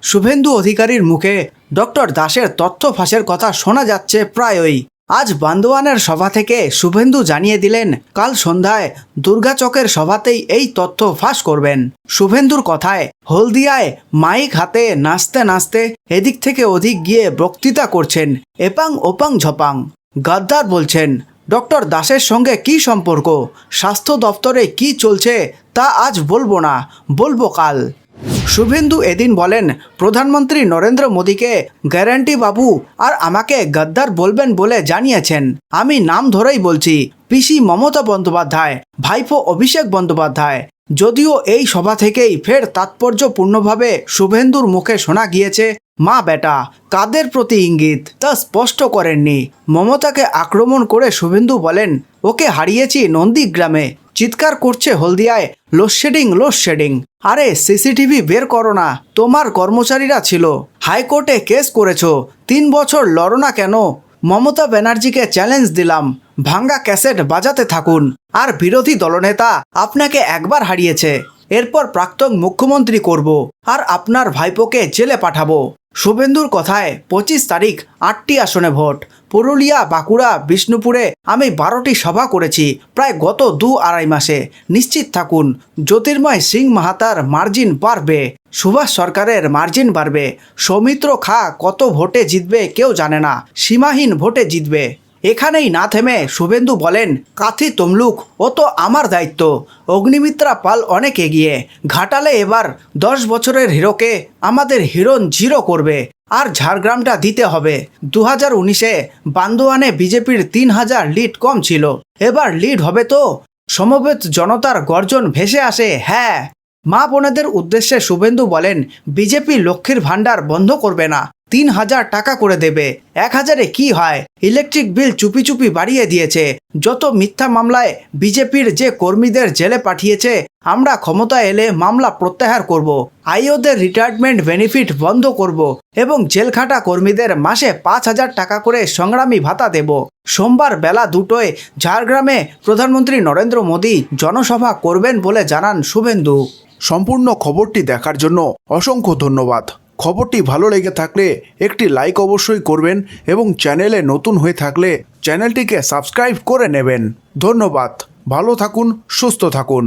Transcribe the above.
শুভেন্দু অধিকারীর মুখে ডক্টর দাসের তথ্য ফাঁসের কথা শোনা যাচ্ছে প্রায়ই। আজ বান্দোয়ানের সভা থেকে শুভেন্দু জানিয়ে দিলেন কাল সন্ধ্যায় দুর্গাচকের সভাতেই এই তথ্য ফাঁস করবেন। শুভেন্দুর কথায় হলদিয়ায় মাইক হাতে নাচতে নাচতে এদিক থেকে ওদিক গিয়ে বক্তৃতা করছেন এপাং ওপাং ঝপাং। গাদ্দার বলছেন ডক্টর দাসের সঙ্গে কি সম্পর্ক, স্বাস্থ্য দপ্তরে কি চলছে তা আজ বলবো না, বলবো কাল। শুভেন্দু এদিন বলেন প্রধানমন্ত্রী নরেন্দ্র মোদীকে গ্যারান্টি বাবু আর আমাকে গদ্দার বলবেন বলে জানিয়েছেন। আমি নাম ধরেই বলছি, পিসি মমতা বন্দ্যোপাধ্যায়, ভাইপো অভিষেক বন্দ্যোপাধ্যায়। যদিও এই সভা থেকেই ফের তাৎপর্যপূর্ণভাবে শুভেন্দুর মুখে শোনা গিয়েছে মা বেটা কাদের প্রতি ইঙ্গিত তা স্পষ্ট করেননি। মমতাকে আক্রমণ করে শুভেন্দু বলেন ওকে হারিয়েছি নন্দীগ্রামে, চিৎকার করছে হলদিয়ায় লোডশেডিং। আরে সিসিটিভি বের করো না, তোমার কর্মচারীরা ছিল, হাইকোর্টে কেস করেছো, 3 বছর লড়ো না কেন? মমতা ব্যানার্জিকে চ্যালেঞ্জ দিলাম, ভাঙ্গা ক্যাসেট বাজাতে থাকুন। আর বিরোধী দলনেতা আপনাকে একবার হারিয়েছে, এরপর প্রাক্তন মুখ্যমন্ত্রী করব আর আপনার ভাইপোকে জেলে পাঠাবো। শুভেন্দুর কথায় 25 তারিখ 8টি আসনে ভোট। পুরুলিয়া, বাঁকুড়া, বিষ্ণুপুরে আমি 12টি সভা করেছি প্রায় গত 2-2.5 মাসে। নিশ্চিত থাকুন জ্যোতির্ময় সিং মাহাতার মার্জিন বাড়বে, সুভাষ সরকারের মার্জিন বাড়বে, সৌমিত্র খা কত ভোটে জিতবে কেউ জানে না, সীমাহীন ভোটে জিতবে। এখানেই না থেমে শুভেন্দু বলেন কাথি তমলুক ও তো আমার দায়িত্ব, অগ্নিমিত্রা পাল অনেক এগিয়ে, ঘাটালে এবার 10 বছরের হিরোকে আমাদের হিরোন 0 করবে। আর ঝাড়গ্রামটা দিতে হবে। 2019-এ বান্দোয়ানে বিজেপির 3000 লিড কম ছিল, এবার লিড হবে তো? সমবেত জনতার গর্জন ভেসে আসে। হ্যাঁ, মা বোনেদের উদ্দেশ্যে শুভেন্দু বলেন বিজেপি লক্ষ্মীর ভাণ্ডার বন্ধ করবে না, 3000 টাকা করে দেবে। 1000-এ কি হয়? ইলেকট্রিক বিল চুপি চুপি বাড়িয়ে দিয়েছে। যত মিথ্যা মামলায় বিজেপির যে কর্মীদের জেলে পাঠিয়েছে, আমরা ক্ষমতা এলে মামলা প্রত্যাহার করব, আইওদের রিটায়ারমেন্ট বেনিফিট বন্ধ করব এবং জেলখাটা কর্মীদের মাসে 5000 টাকা করে সংগ্রামী ভাতা দেব। সোমবার বেলা 2টোয় ঝাড়গ্রামে প্রধানমন্ত্রী নরেন্দ্র মোদী জনসভা করবেন বলে জানান শুভেন্দু। সম্পূর্ণ খবরটি দেখার জন্য অসংখ্য ধন্যবাদ। খবরটি ভালো লেগে থাকলে একটি লাইক অবশ্যই করবেন এবং চ্যানেলে নতুন হয়ে থাকলে চ্যানেলটিকে সাবস্ক্রাইব করে নেবেন। ধন্যবাদ। ভালো থাকুন, সুস্থ থাকুন।